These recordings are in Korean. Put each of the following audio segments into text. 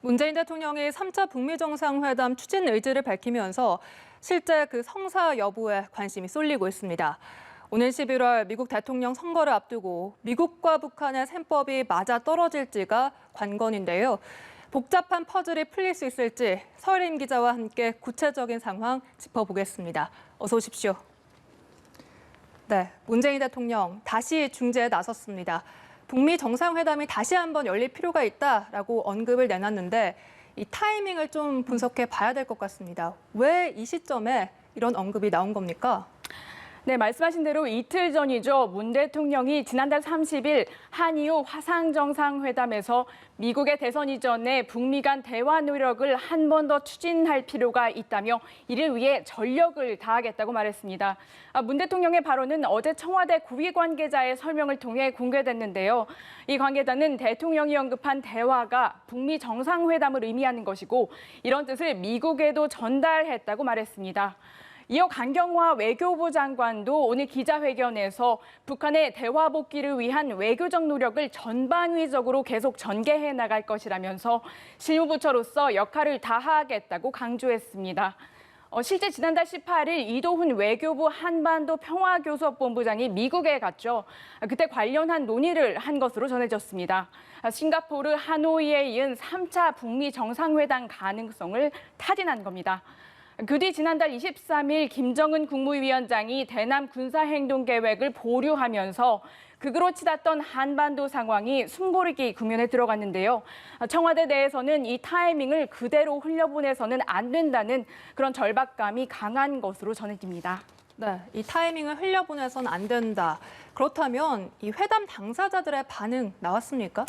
문재인 대통령이 3차 북미 정상회담 추진 의지를 밝히면서 실제 그 성사 여부에 관심이 쏠리고 있습니다. 오는 11월 미국 대통령 선거를 앞두고 미국과 북한의 셈법이 맞아 떨어질지가 관건인데요. 복잡한 퍼즐이 풀릴 수 있을지 서혜림 기자와 함께 구체적인 상황 짚어보겠습니다. 어서 오십시오. 네, 문재인 대통령 다시 중재에 나섰습니다. 북미 정상회담이 다시 한번 열릴 필요가 있다라고 언급을 내놨는데 이 타이밍을 좀 분석해 봐야 될 것 같습니다. 왜 이 시점에 이런 언급이 나온 겁니까? 네, 말씀하신 대로 이틀 전이죠. 문 대통령이 지난달 30일 한이후 화상정상회담에서 미국의 대선 이전에 북미 간 대화 노력을 한 번 더 추진할 필요가 있다며 이를 위해 전력을 다하겠다고 말했습니다. 문 대통령의 발언은 어제 청와대 고위 관계자의 설명을 통해 공개됐는데요. 이 관계자는 대통령이 언급한 대화가 북미 정상회담을 의미하는 것이고 이런 뜻을 미국에도 전달했다고 말했습니다. 이어 강경화 외교부 장관도 오늘 기자회견에서 북한의 대화 복귀를 위한 외교적 노력을 전방위적으로 계속 전개해 나갈 것이라면서 실무부처로서 역할을 다하겠다고 강조했습니다. 실제 지난달 18일 이도훈 외교부 한반도 평화교섭본부장이 미국에 갔죠. 그때 관련한 논의를 한 것으로 전해졌습니다. 싱가포르 하노이에 이은 3차 북미 정상회담 가능성을 타진한 겁니다. 그 뒤 지난달 23일 김정은 국무위원장이 대남 군사행동 계획을 보류하면서 극으로 치닫던 한반도 상황이 숨고르기 국면에 들어갔는데요. 청와대 내에서는 이 타이밍을 그대로 흘려보내서는 안 된다는 그런 절박감이 강한 것으로 전해집니다. 네, 이 타이밍을 흘려보내서는 안 된다. 그렇다면 이 회담 당사자들의 반응 나왔습니까?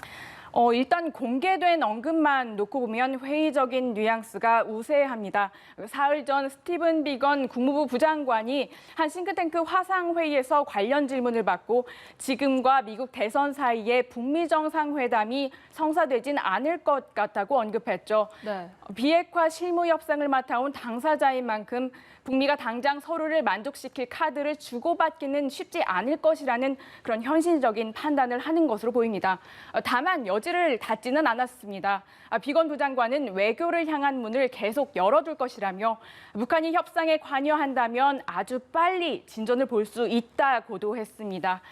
일단 공개된 언급만 놓고 보면 회의적인 뉘앙스가 우세합니다. 사흘 전 스티븐 비건 국무부 부장관이 한 싱크탱크 화상회의에서 관련 질문을 받고 지금과 미국 대선 사이에 북미 정상회담이 성사되진 않을 것 같다고 언급했죠. 네. 비핵화 실무 협상을 맡아온 당사자인 만큼 북미가 당장 서로를 만족시킬 카드를 주고받기는 쉽지 않을 것이라는 그런 현실적인 판단을 하는 것으로 보입니다. 다만 여지를 닫지는 않았습니다. 비건 부장관은 외교를 향한 문을 계속 열어둘 것이라며 북한이 협상에 관여한다면 아주 빨리 진전을 볼 수 있다고도 했습니다.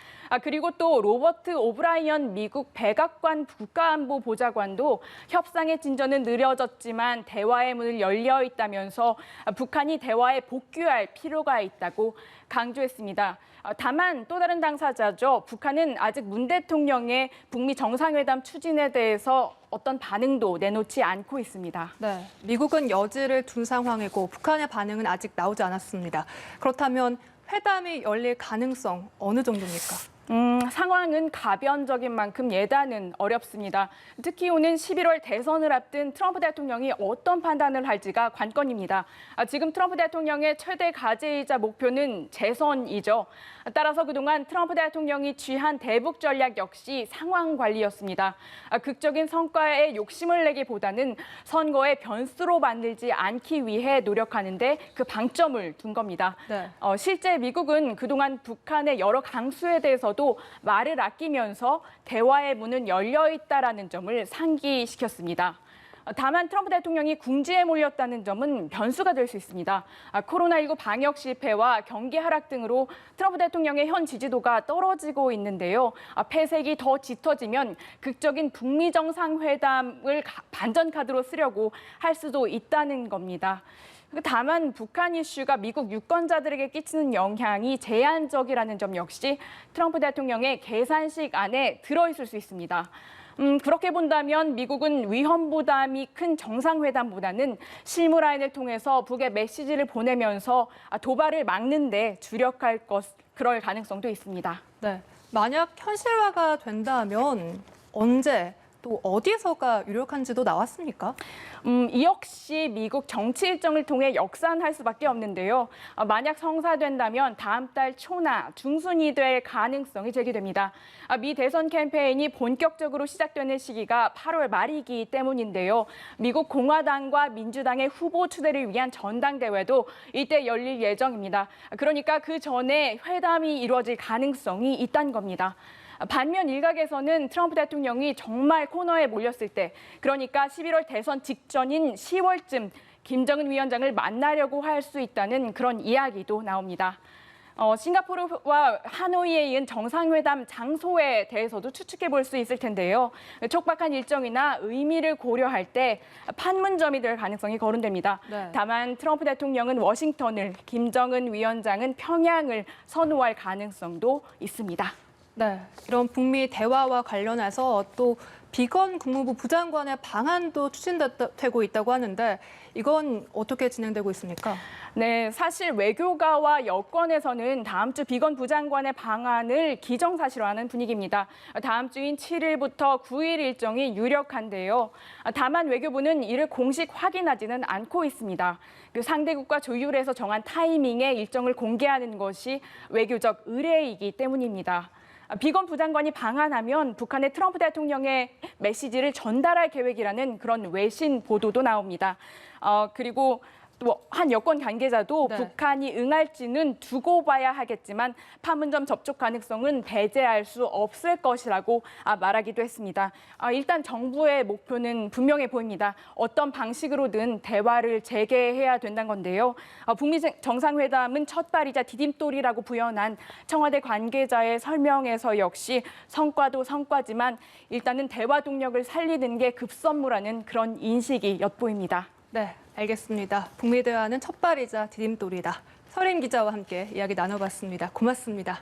그리고 또 로버트 오브라이언 미국 백악관 국가안보 보좌관도 협상의 진전은 느려졌지만 대화의 문을 열려 있다면서 북한이 대화에 복귀할 필요가 있다고 강조했습니다. 다만 또 다른 당사자죠. 북한은 아직 문 대통령의 북미 정상회담 추진에 대해서 어떤 반응도 내놓지 않고 있습니다. 네, 미국은 여지를 둔 상황이고 북한의 반응은 아직 나오지 않았습니다. 그렇다면 회담이 열릴 가능성 어느 정도입니까? 상황은 가변적인 만큼 예단은 어렵습니다. 특히 오는 11월 대선을 앞둔 트럼프 대통령이 어떤 판단을 할지가 관건입니다. 지금 트럼프 대통령의 최대 과제이자 목표는 재선이죠. 따라서 그동안 트럼프 대통령이 취한 대북 전략 역시 상황 관리였습니다. 극적인 성과에 욕심을 내기보다는 선거의 변수로 만들지 않기 위해 노력하는데 그 방점을 둔 겁니다. 네. 실제 미국은 그동안 북한의 여러 강수에 대해서도 말을 아끼면서 대화의 문은 열려 있다라는 점을 상기시켰습니다. 다만 트럼프 대통령이 궁지에 몰렸다는 점은 변수가 될 수 있습니다. 코로나19 방역 실패와 경기 하락 등으로 트럼프 대통령의 현 지지도가 떨어지고 있는데요. 폐색이 더 짙어지면 극적인 북미 정상회담을 반전 카드로 쓰려고 할 수도 있다는 겁니다. 다만 북한 이슈가 미국 유권자들에게 끼치는 영향이 제한적이라는 점 역시 트럼프 대통령의 계산식 안에 들어있을 수 있습니다. 그렇게 본다면 미국은 위험 부담이 큰 정상회담보다는 실무 라인을 통해서 북에 메시지를 보내면서 도발을 막는 데 주력할 그럴 가능성도 있습니다. 네, 만약 현실화가 된다면 언제 또 어디서가 유력한지도 나왔습니까? 이 역시 미국 정치 일정을 통해 역산할 수밖에 없는데요. 만약 성사된다면 다음 달 초나 중순이 될 가능성이 제기됩니다. 미 대선 캠페인이 본격적으로 시작되는 시기가 8월 말이기 때문인데요. 미국 공화당과 민주당의 후보 추대를 위한 전당대회도 이때 열릴 예정입니다. 그러니까 그 전에 회담이 이루어질 가능성이 있다는 겁니다. 반면 일각에서는 트럼프 대통령이 정말 코너에 몰렸을 때, 그러니까 11월 대선 직전인 10월쯤 김정은 위원장을 만나려고 할 수 있다는 그런 이야기도 나옵니다. 싱가포르와 하노이에 이은 정상회담 장소에 대해서도 추측해 볼 수 있을 텐데요. 촉박한 일정이나 의미를 고려할 때 판문점이 될 가능성이 거론됩니다. 네. 다만 트럼프 대통령은 워싱턴을, 김정은 위원장은 평양을 선호할 가능성도 있습니다. 네, 이런 북미 대화와 관련해서 또 비건 국무부 부장관의 방안도 추진되고 있다고 하는데 이건 어떻게 진행되고 있습니까? 네, 사실 외교가와 여권에서는 다음 주 비건 부장관의 방안을 기정사실화하는 분위기입니다. 다음 주인 7일부터 9일 일정이 유력한데요. 다만 외교부는 이를 공식 확인하지는 않고 있습니다. 그 상대국과 조율해서 정한 타이밍에 일정을 공개하는 것이 외교적 의례이기 때문입니다. 비건 부장관이 방한하면 북한의 트럼프 대통령의 메시지를 전달할 계획이라는 그런 외신 보도도 나옵니다. 그리고 또 한 여권 관계자도 네. 북한이 응할지는 두고 봐야 하겠지만 판문점 접촉 가능성은 배제할 수 없을 것이라고 말하기도 했습니다. 일단 정부의 목표는 분명해 보입니다. 어떤 방식으로든 대화를 재개해야 된다는 건데요. 북미 정상회담은 첫발이자 디딤돌이라고 부연한 청와대 관계자의 설명에서 역시 성과도 성과지만 일단은 대화 동력을 살리는 게 급선무라는 그런 인식이 엿보입니다. 네, 알겠습니다. 북미 대화는 첫발이자 디딤돌이다. 서린 기자와 함께 이야기 나눠봤습니다. 고맙습니다.